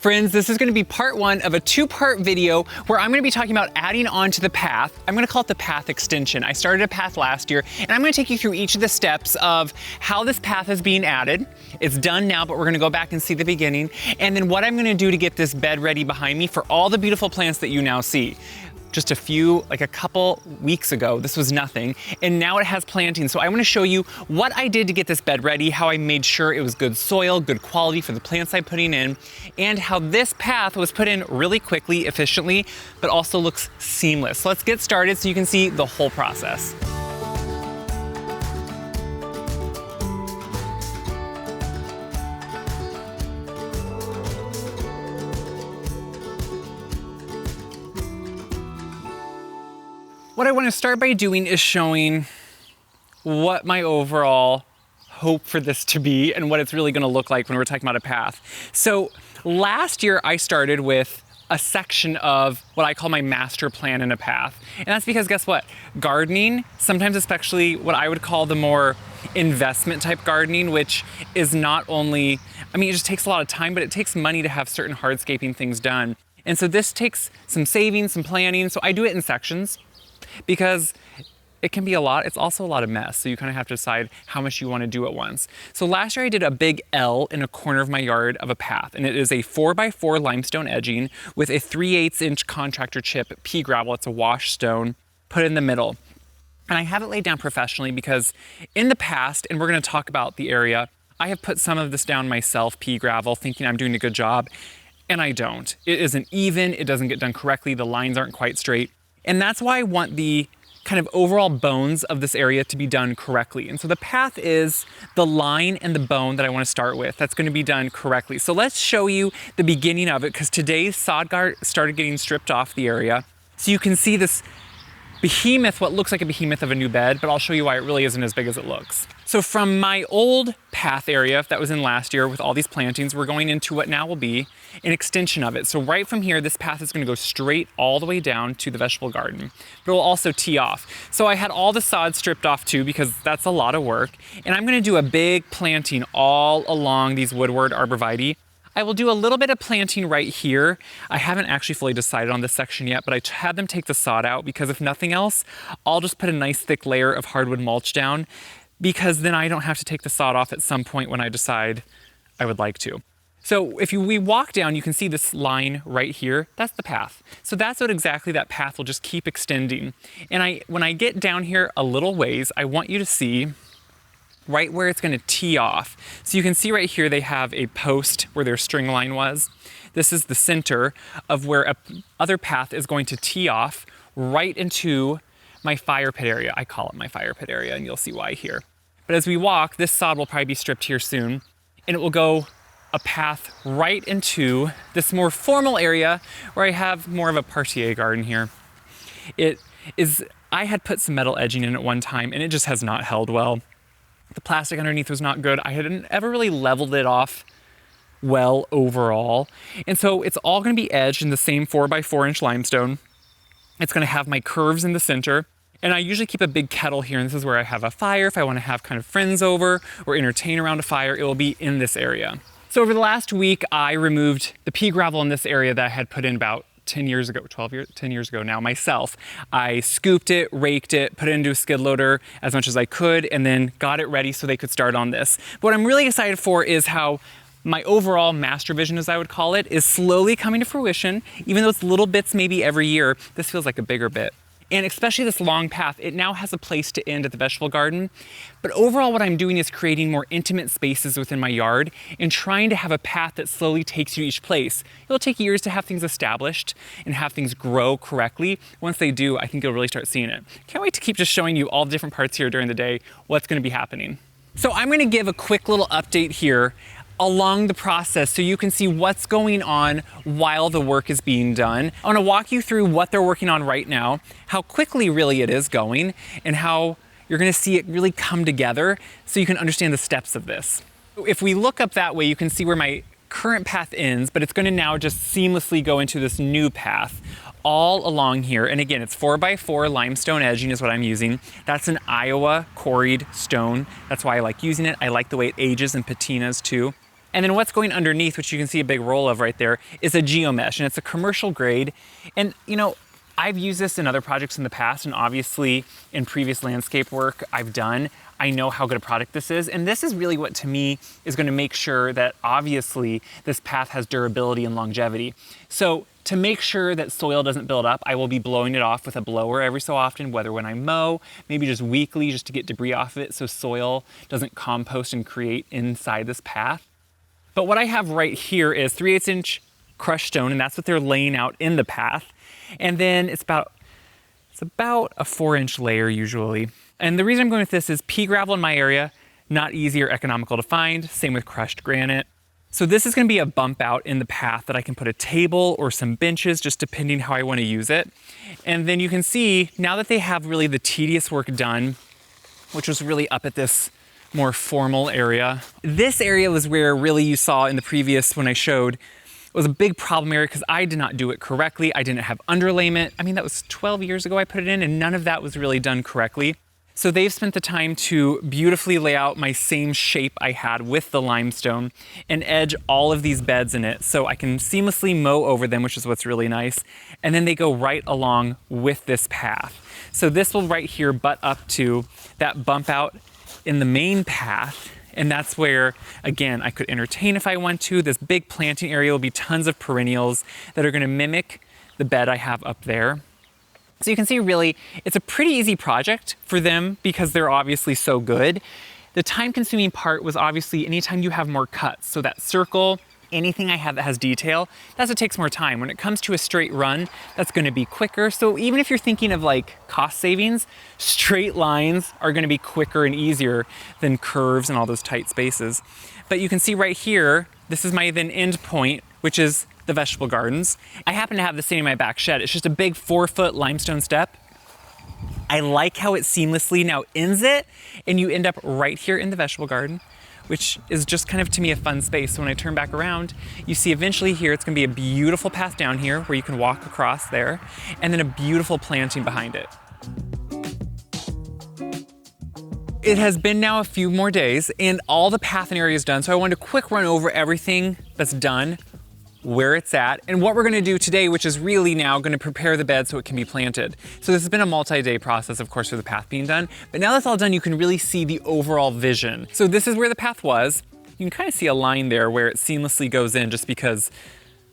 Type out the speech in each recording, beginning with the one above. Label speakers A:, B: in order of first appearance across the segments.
A: Friends, this is going to be part one of a two-part video where I'm going to be talking about adding on to the path. I'm going to call it the path extension. I started a path last year, and I'm going to take you through each of the steps of how this path is being added. It's done now, but we're going to go back and see the beginning, and then what I'm going to do to get this bed ready behind me for all the beautiful plants that you now see. Just a couple weeks ago, this was nothing, and now it has planting. So I want to show you what I did to get this bed ready, how I made sure it was good soil, good quality for the plants I'm putting in, and how this path was put in really quickly, efficiently, but also looks seamless. So let's get started so you can see the whole process. What I want to start by doing is showing what my overall hope for this to be and what it's really going to look like when we're talking about a path. So last year I started with a section of what I call my master plan in a path. And that's because guess what? Gardening, sometimes especially what I would call the more investment type gardening, which is not only, it just takes a lot of time, but it takes money to have certain hardscaping things done. And so this takes some saving, some planning. So I do it in sections, because it can be a lot. It's also a lot of mess. So you kind of have to decide how much you want to do at once. So last year I did a big L in a corner of my yard of a path, and it is a 4x4 limestone edging with a 3/8 inch contractor chip pea gravel. It's a wash stone put in the middle. And I have it laid down professionally because in the past, and we're going to talk about the area, I have put some of this down myself, pea gravel, thinking I'm doing a good job, and I don't. It isn't even, it doesn't get done correctly, the lines aren't quite straight. And that's why I want the kind of overall bones of this area to be done correctly. And so the path is the line and the bone that I want to start with. That's going to be done correctly. So let's show you the beginning of it, because today's sod guard started getting stripped off the area. So you can see this behemoth, what looks like a behemoth of a new bed, but I'll show you why it really isn't as big as it looks. So from my old path area that was in last year with all these plantings, we're going into what now will be an extension of it. So right from here, this path is going to go straight all the way down to the vegetable garden, but it will also tee off. So I had all the sod stripped off too, because that's a lot of work. And I'm going to do a big planting all along these woodward arborvitae. I will do a little bit of planting right here. I haven't actually fully decided on this section yet, but I had them take the sod out because if nothing else, I'll just put a nice thick layer of hardwood mulch down, because then I don't have to take the sod off at some point when I decide I would like to. So if we walk down, you can see this line right here. That's the path. So that's what exactly that path will just keep extending. And when I get down here a little ways, I want you to see right where it's going to tee off. So you can see right here they have a post where their string line was. This is the center of where a other path is going to tee off right into my fire pit area. I call it my fire pit area, and you'll see why here. But as we walk, this sod will probably be stripped here soon, and it will go a path right into this more formal area where I have more of a parterre garden here. I had put some metal edging in at one time, and it just has not held well. The plastic underneath was not good. I hadn't ever really leveled it off well overall. And so it's all going to be edged in the same 4x4 inch limestone. It's going to have my curves in the center. And I usually keep a big kettle here, and this is where I have a fire. If I want to have kind of friends over or entertain around a fire, it will be in this area. So over the last week, I removed the pea gravel in this area that I had put in about 10 years ago now myself. I scooped it, raked it, put it into a skid loader as much as I could, and then got it ready so they could start on this. But what I'm really excited for is how my overall master vision, as I would call it, is slowly coming to fruition. Even though it's little bits maybe every year, this feels like a bigger bit. And especially this long path, it now has a place to end at the vegetable garden. But overall, what I'm doing is creating more intimate spaces within my yard and trying to have a path that slowly takes you to each place. It'll take years to have things established and have things grow correctly. Once they do, I think you'll really start seeing it. Can't wait to keep just showing you all the different parts here during the day, what's going to be happening. So I'm going to give a quick little update here along the process so you can see what's going on while the work is being done. I want to walk you through what they're working on right now, how quickly really it is going, and how you're going to see it really come together so you can understand the steps of this. If we look up that way, you can see where my current path ends, but it's going to now just seamlessly go into this new path all along here. And again, it's 4x4 limestone edging is what I'm using. That's an Iowa quarried stone. That's why I like using it. I like the way it ages in patinas too. And then what's going underneath, which you can see a big roll of right there, is a geomesh, and it's a commercial grade. And you know, I've used this in other projects in the past, and obviously in previous landscape work I've done, I know how good a product this is. And this is really what, to me, is going to make sure that obviously this path has durability and longevity. So to make sure that soil doesn't build up, I will be blowing it off with a blower every so often, whether when I mow, maybe just weekly, just to get debris off of it so soil doesn't compost and create inside this path. But what I have right here is 3/8 inch crushed stone, and that's what they're laying out in the path. And then it's about a 4-inch layer usually. And the reason I'm going with this is pea gravel in my area, not easy or economical to find, same with crushed granite. So this is going to be a bump out in the path that I can put a table or some benches, just depending how I want to use it. And then you can see, now that they have really the tedious work done, which was really up at this more formal area. This area was where really you saw in the previous, when I showed, was a big problem area because I did not do it correctly. I didn't have underlayment. I mean, that was 12 years ago I put it in, and none of that was really done correctly. So they've spent the time to beautifully lay out my same shape I had with the limestone and edge all of these beds in it so I can seamlessly mow over them, which is what's really nice. And then they go right along with this path. So this will right here butt up to that bump out in the main path. And that's where, again, I could entertain if I want to. This big planting area will be tons of perennials that are going to mimic the bed I have up there. So you can see really, it's a pretty easy project for them because they're obviously so good. The time-consuming part was obviously anytime you have more cuts. So that circle, anything I have that has detail, that's what takes more time. When it comes to a straight run, that's going to be quicker. So even if you're thinking of like cost savings, straight lines are going to be quicker and easier than curves and all those tight spaces. But you can see right here, this is my then end point, which is the vegetable gardens. I happen to have this sitting in my back shed. It's just a big 4-foot limestone step. I like how it seamlessly now ends it, and you end up right here in the vegetable garden, which is just kind of, to me, a fun space. So when I turn back around, you see eventually here, it's gonna be a beautiful path down here where you can walk across there, and then a beautiful planting behind it. It has been now a few more days, and all the path and area is done, so I wanted to quick run over everything that's done, where it's at, and what we're gonna do today, which is really now gonna prepare the bed so it can be planted. So this has been a multi-day process, of course, for the path being done, but now that's all done, you can really see the overall vision. So this is where the path was. You can kind of see a line there where it seamlessly goes in just because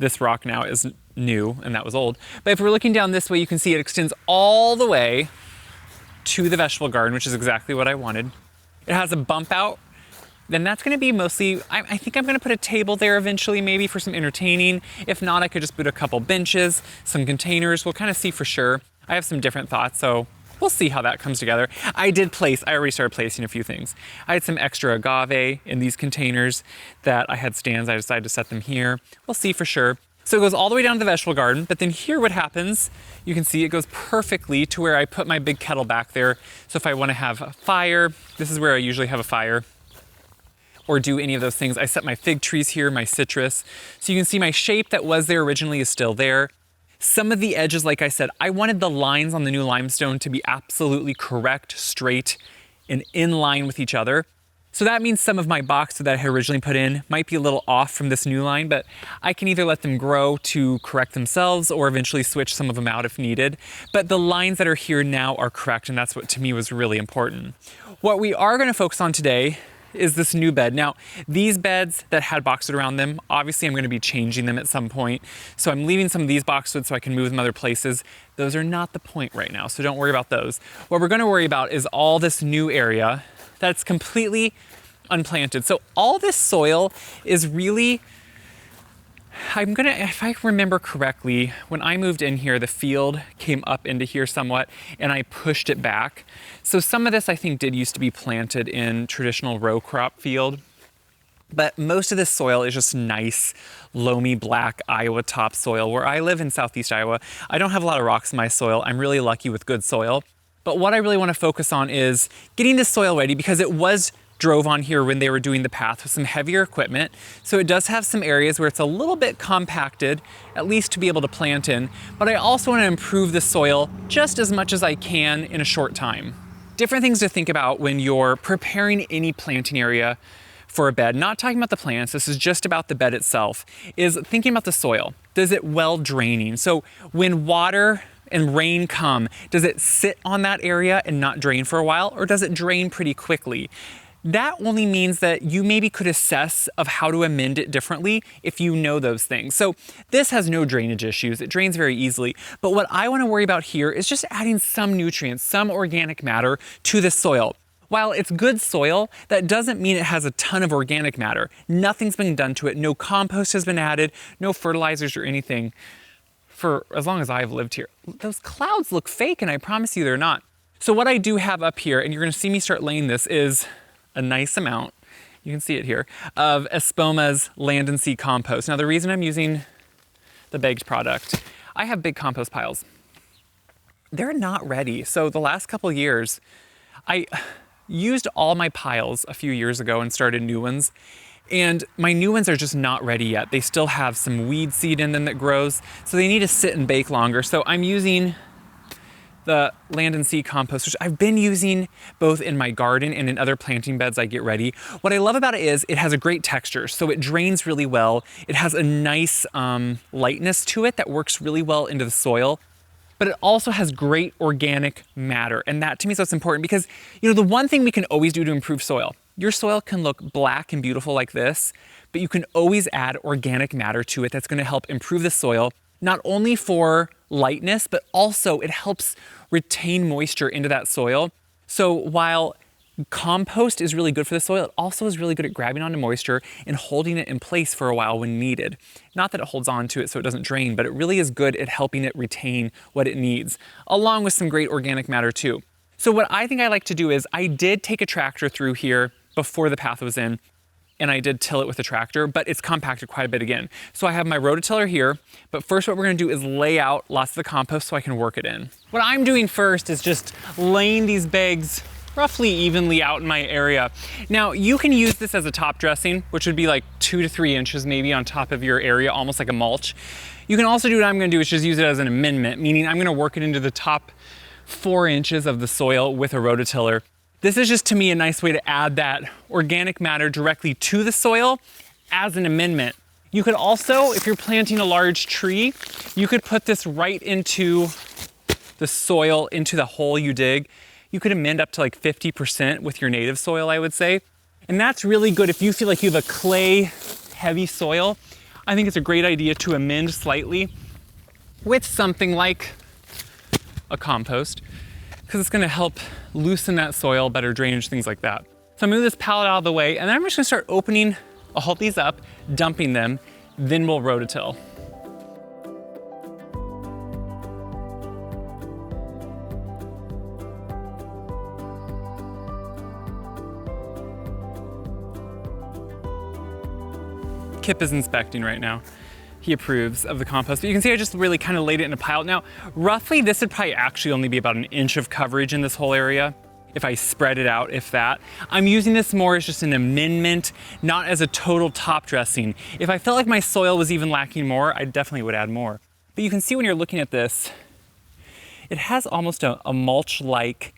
A: this rock now is new and that was old. But if we're looking down this way, you can see it extends all the way to the vegetable garden, which is exactly what I wanted. It has a bump out. Then that's gonna be mostly, I think I'm gonna put a table there eventually, maybe for some entertaining. If not, I could just put a couple benches, some containers. We'll kind of see for sure. I have some different thoughts, so we'll see how that comes together. I already started placing a few things. I had some extra agave in these containers that I had stands. I decided to set them here. We'll see for sure. So it goes all the way down to the vegetable garden, but then here what happens, you can see it goes perfectly to where I put my big kettle back there. So if I wanna have a fire, this is where I usually have a fire, or do any of those things. I set my fig trees here, my citrus. So you can see my shape that was there originally is still there. Some of the edges, like I said, I wanted the lines on the new limestone to be absolutely correct, straight, and in line with each other. So that means some of my boxes that I had originally put in might be a little off from this new line, but I can either let them grow to correct themselves or eventually switch some of them out if needed. But the lines that are here now are correct, and that's what to me was really important. What we are gonna focus on today is this new bed. Now, these beds that had boxwood around them, obviously I'm gonna be changing them at some point. So I'm leaving some of these boxwood so I can move them other places. Those are not the point right now, so don't worry about those. What we're gonna worry about is all this new area that's completely unplanted. So all this soil is really, if I remember correctly, when I moved in here, the field came up into here somewhat and I pushed it back. So some of this I think did used to be planted in traditional row crop field, but most of this soil is just nice, loamy, black Iowa topsoil. Where I live in Southeast Iowa, I don't have a lot of rocks in my soil. I'm really lucky with good soil. But what I really want to focus on is getting this soil ready because it was drove on here when they were doing the path with some heavier equipment. So it does have some areas where it's a little bit compacted, at least to be able to plant in, but I also want to improve the soil just as much as I can in a short time. Different things to think about when you're preparing any planting area for a bed, not talking about the plants, this is just about the bed itself, is thinking about the soil. Does it well draining? So when water and rain come, does it sit on that area and not drain for a while, or does it drain pretty quickly? That only means that you maybe could assess of how to amend it differently if you know those things. So this has no drainage issues. It drains very easily. But what I want to worry about here is just adding some nutrients, some organic matter to the soil. While it's good soil, that doesn't mean it has a ton of organic matter. Nothing's been done to it. No compost has been added, no fertilizers or anything for as long as I've lived here. Those clouds look fake, and I promise you they're not. So what I do have up here, and you're going to see me start laying this, is a nice amount, you can see it here, of Espoma's Land and Sea compost. Now the reason I'm using the bagged product, I have big compost piles. They're not ready. So the last couple of years, I used all my piles a few years ago and started new ones. And my new ones are just not ready yet. They still have some weed seed in them that grows, so they need to sit and bake longer. So I'm using the Land and Sea compost, which I've been using both in my garden and in other planting beds I get ready. What I love about it is it has a great texture, so it drains really well. It has a nice lightness to it that works really well into the soil, but it also has great organic matter. And that to me is what's important, because the one thing we can always do to improve soil, your soil can look black and beautiful like this, but you can always add organic matter to it that's going to help improve the soil, not only for lightness, but also it helps retain moisture into that soil. So while compost is really good for the soil, it also is really good at grabbing onto moisture and holding it in place for a while when needed. Not that it holds on to it so it doesn't drain, but it really is good at helping it retain what it needs, along with some great organic matter too. So what I think I like to do is I did take a tractor through here before the path was in, and I did till it with a tractor, but it's compacted quite a bit again. So I have my rototiller here, but first what we're gonna do is lay out lots of the compost so I can work it in. What I'm doing first is just laying these bags roughly evenly out in my area. Now you can use this as a top dressing, which would be like 2 to 3 inches maybe on top of your area, almost like a mulch. You can also do what I'm gonna do, is just use it as an amendment, meaning I'm gonna work it into the top 4 inches of the soil with a rototiller. This is just, to me, a nice way to add that organic matter directly to the soil as an amendment. You could also, if you're planting a large tree, you could put this right into the soil, into the hole you dig. You could amend up to like 50% with your native soil, I would say. And that's really good if you feel like you have a clay heavy soil. I think it's a great idea to amend slightly with something like a compost, because it's gonna help loosen that soil, better drainage, things like that. So I'm gonna move this pallet out of the way, and then I'm just gonna start opening all these up, dumping them, then we'll rototill. Kip is inspecting right now. He approves of the compost, but you can see I just really kind of laid it in a pile. Now, roughly this would probably actually only be about 1 inch of coverage in this whole area if I spread it out, if that. I'm using this more as just an amendment, not as a total top dressing. If I felt like my soil was even lacking more, I definitely would add more. But you can see when you're looking at this, it has almost a mulch-like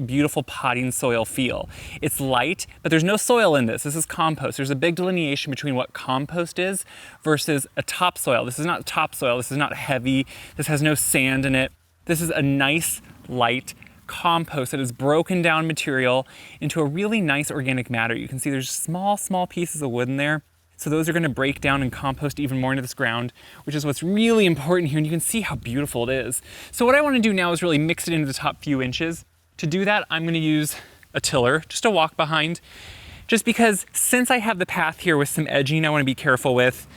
A: beautiful potting soil feel. It's light, but there's no soil in this. This is compost. There's a big delineation between what compost is versus a topsoil. This is not topsoil. This is not heavy. This has no sand in it. This is a nice, light compost that is broken down material into a really nice organic matter. You can see there's small pieces of wood in there. So those are going to break down and compost even more into this ground, which is what's really important here. And you can see how beautiful it is. So what I want to do now is really mix it into the top few inches. To do that, I'm going to use a tiller, just a walk behind, just because since I have the path here with some edging I want to be careful with,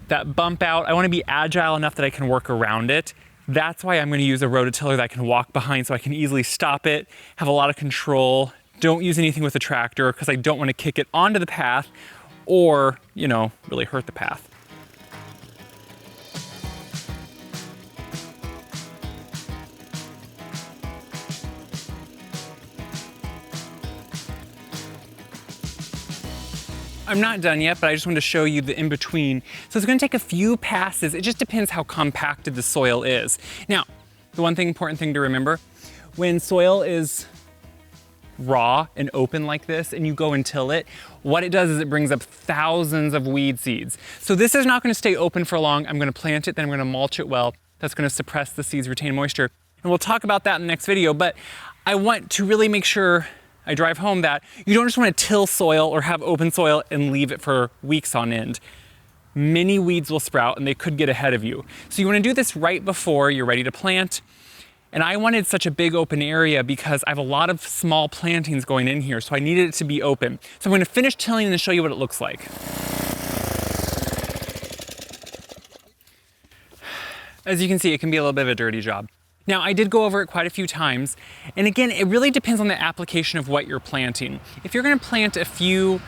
A: that bump out, I want to be agile enough that I can work around it. That's why I'm going to use a rototiller that I can walk behind so I can easily stop it, have a lot of control. Don't use anything with a tractor because I don't want to kick it onto the path or, really hurt the path. I'm not done yet, but I just wanted to show you the in-between. So it's gonna take a few passes. It just depends how compacted the soil is. Now, the important thing to remember, when soil is raw and open like this and you go and till it, what it does is it brings up thousands of weed seeds. So this is not going to stay open for long. I'm going to plant it, then I'm going to mulch it well. That's going to suppress the seeds, retain moisture. And we'll talk about that in the next video, but I want to really make sure I drive home that you don't just want to till soil or have open soil and leave it for weeks on end. Many weeds will sprout and they could get ahead of you. So you want to do this right before you're ready to plant. And I wanted such a big open area because I have a lot of small plantings going in here, so I needed it to be open. So I'm going to finish tilling and show you what it looks like. As you can see, it can be a little bit of a dirty job. Now, I did go over it quite a few times, and again, it really depends on the application of what you're planting. If you're going to plant a few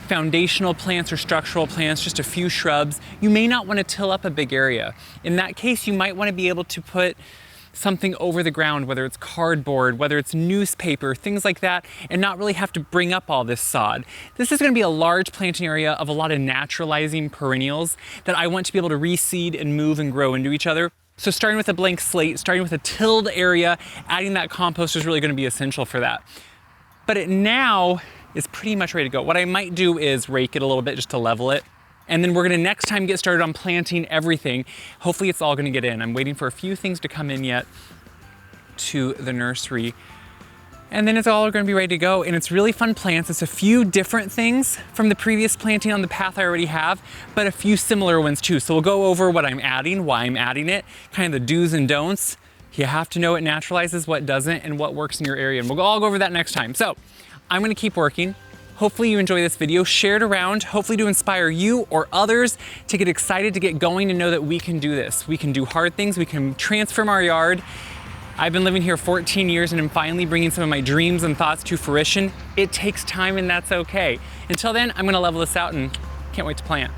A: foundational plants or structural plants, just a few shrubs, you may not want to till up a big area. In that case, you might want to be able to put something over the ground, whether it's cardboard, whether it's newspaper, things like that, and not really have to bring up all this sod. This is going to be a large planting area of a lot of naturalizing perennials that I want to be able to reseed and move and grow into each other. So starting with a blank slate, starting with a tilled area, adding that compost is really going to be essential for that. But it now is pretty much ready to go. What I might do is rake it a little bit just to level it. And then we're gonna next time get started on planting everything. Hopefully it's all gonna get in. I'm waiting for a few things to come in yet to the nursery. And then it's all gonna be ready to go. And it's really fun plants. It's a few different things from the previous planting on the path I already have, but a few similar ones too. So we'll go over what I'm adding, why I'm adding it, kind of the do's and don'ts. You have to know what naturalizes, what doesn't, and what works in your area. And we'll all go over that next time. So I'm gonna keep working. Hopefully you enjoy this video, share it around, hopefully to inspire you or others to get excited to get going and know that we can do this. We can do hard things, we can transform our yard. I've been living here 14 years and I'm finally bringing some of my dreams and thoughts to fruition. It takes time and that's okay. Until then, I'm gonna level this out and can't wait to plant.